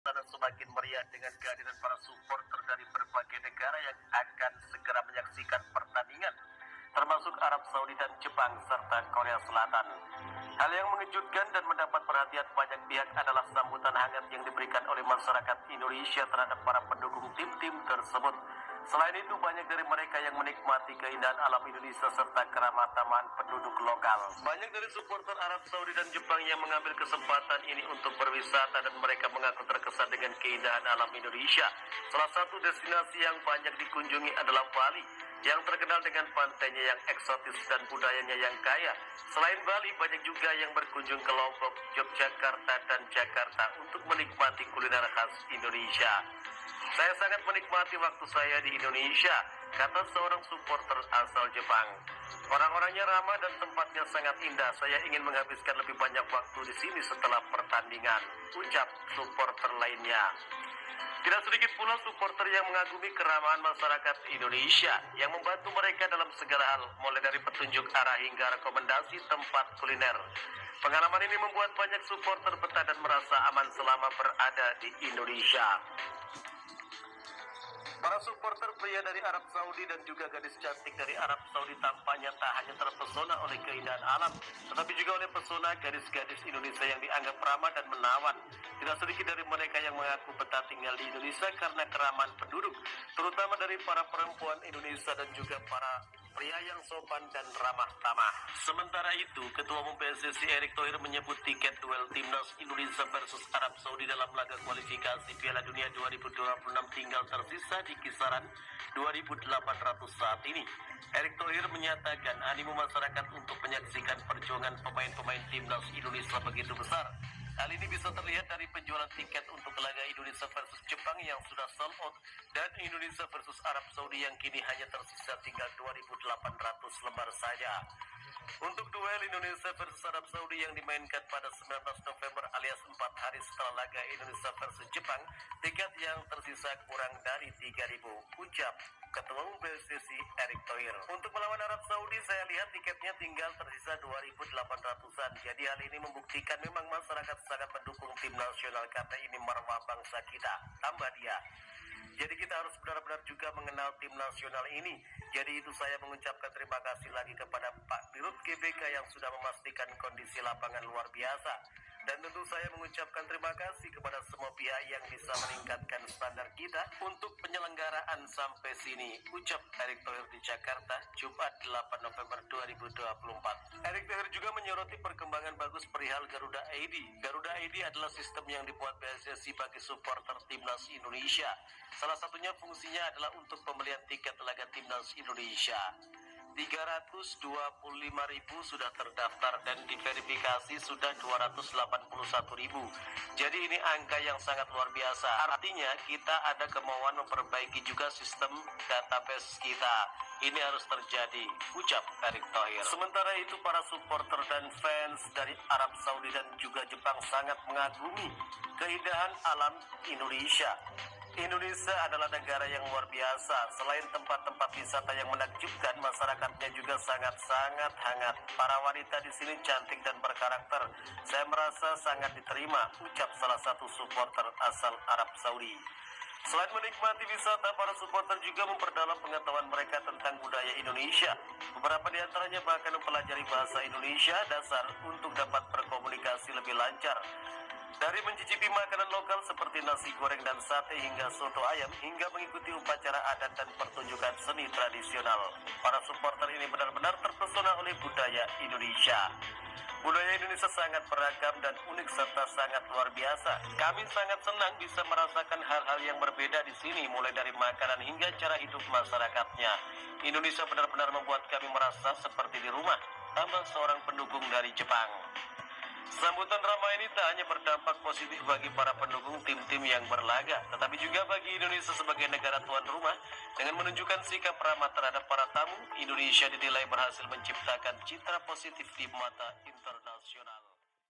suasana semakin meriah dengan kehadiran para supporter dari berbagai negara yang akan segera menyaksikan pertandingan, termasuk Arab Saudi dan Jepang serta Korea Selatan. Hal yang mengejutkan dan mendapat perhatian banyak pihak adalah sambutan hangat yang diberikan oleh masyarakat Indonesia terhadap para pendukung tim-tim tersebut. Selain itu, banyak dari mereka yang menikmati keindahan alam Indonesia serta keramah-tamahan penduduk lokal. Banyak dari supporter Arab Saudi dan Jepang yang mengambil kesempatan ini untuk berwisata dan mereka mengaku terkesan dengan keindahan alam Indonesia. Salah satu destinasi yang banyak dikunjungi adalah Bali, yang terkenal dengan pantainya yang eksotis dan budayanya yang kaya. Selain Bali, banyak juga yang berkunjung ke Lombok, Yogyakarta, dan Jakarta untuk menikmati kuliner khas Indonesia. Saya sangat menikmati waktu saya di Indonesia, kata seorang supporter asal Jepang. Orang-orangnya ramah dan tempatnya sangat indah. Saya ingin menghabiskan lebih banyak waktu di sini setelah pertandingan, ucap supporter lainnya. Tidak sedikit pula supporter yang mengagumi keramahan masyarakat Indonesia yang membantu mereka dalam segala hal, mulai dari petunjuk arah hingga rekomendasi tempat kuliner. Pengalaman ini membuat banyak supporter betah dan merasa aman selama berada di Indonesia. Para supporter pria dari Arab Saudi dan juga gadis cantik dari Arab Saudi tampaknya tak hanya terpesona oleh keindahan alam, tetapi juga oleh pesona gadis-gadis Indonesia yang dianggap ramah dan menawan. Tidak sedikit dari mereka yang mengaku betah tinggal di Indonesia karena keramahan penduduk, terutama dari para perempuan Indonesia dan juga para pria yang sopan dan ramah tamah. Sementara itu, Ketua Umum PSSI Erick Thohir menyebut tiket duel Timnas Indonesia versus Arab Saudi dalam laga kualifikasi Piala Dunia 2026 tinggal tersisa di kisaran 2.800 saat ini. Erick Thohir menyatakan animo masyarakat untuk menyaksikan perjuangan pemain-pemain Timnas Indonesia begitu besar. Hal ini bisa terlihat dari penjualan tiket untuk laga Indonesia versus Jepang yang sudah sold out dan Indonesia versus Arab Saudi yang kini hanya tersisa tinggal 2.800 lembar saja. Untuk duel Indonesia versus Arab Saudi yang dimainkan pada 19 November alias 4 hari setelah laga Indonesia versus Jepang, tiket yang tersisa kurang dari 3.000, ucap Ketua Umum PSSI Erick Thohir. Untuk melawan Arab Saudi, saya lihat tiketnya tinggal tersisa 2.800-an. Jadi hal ini membuktikan memang masyarakat sangat mendukung tim nasional karena ini marwah bangsa kita, tambah dia. Jadi kita harus benar-benar juga mengenal tim nasional ini. Jadi itu saya mengucapkan terima kasih lagi kepada Pak Dirut GBK yang sudah memastikan kondisi lapangan luar biasa. Dan tentu saya mengucapkan terima kasih kepada semua pihak yang bisa meningkatkan standar kita untuk penyelenggaraan sampai sini, ucap Erick Thohir di Jakarta, Jumat 8 November 2024. Erick Thohir juga menyoroti perkembangan bagus perihal Garuda ID. Garuda ID adalah sistem yang dibuat PSSI bagi supporter Timnas Indonesia. Salah satunya fungsinya adalah untuk pembelian tiket laga Timnas Indonesia. 325.000 sudah terdaftar dan diverifikasi sudah 281.000. Jadi ini angka yang sangat luar biasa. Artinya kita ada kemauan memperbaiki juga sistem database kita. Ini harus terjadi, ucap Erick Thohir. Sementara itu para supporter dan fans dari Arab Saudi dan juga Jepang sangat mengagumi keindahan alam Indonesia. Indonesia adalah negara yang luar biasa. Selain tempat-tempat wisata yang menakjubkan, masyarakatnya juga sangat-sangat hangat. Para wanita di sini cantik dan berkarakter. Saya merasa sangat diterima, ucap salah satu supporter asal Arab Saudi. Selain menikmati wisata, para supporter juga memperdalam pengetahuan mereka tentang budaya Indonesia. Beberapa di antaranya bahkan mempelajari bahasa Indonesia dasar untuk dapat berkomunikasi lebih lancar. Dari mencicipi makanan lokal seperti nasi goreng dan sate hingga soto ayam, hingga mengikuti upacara adat dan pertunjukan seni tradisional. Para supporter ini benar-benar terpesona oleh budaya Indonesia. Budaya Indonesia sangat beragam dan unik serta sangat luar biasa. Kami sangat senang bisa merasakan hal-hal yang berbeda di sini, mulai dari makanan hingga cara hidup masyarakatnya. Indonesia benar-benar membuat kami merasa seperti di rumah, tambah seorang pendukung dari Jepang. Sambutan ramah ini tak hanya berdampak positif bagi para pendukung tim-tim yang berlaga, tetapi juga bagi Indonesia sebagai negara tuan rumah. Dengan menunjukkan sikap ramah terhadap para tamu, Indonesia dinilai berhasil menciptakan citra positif di mata internasional.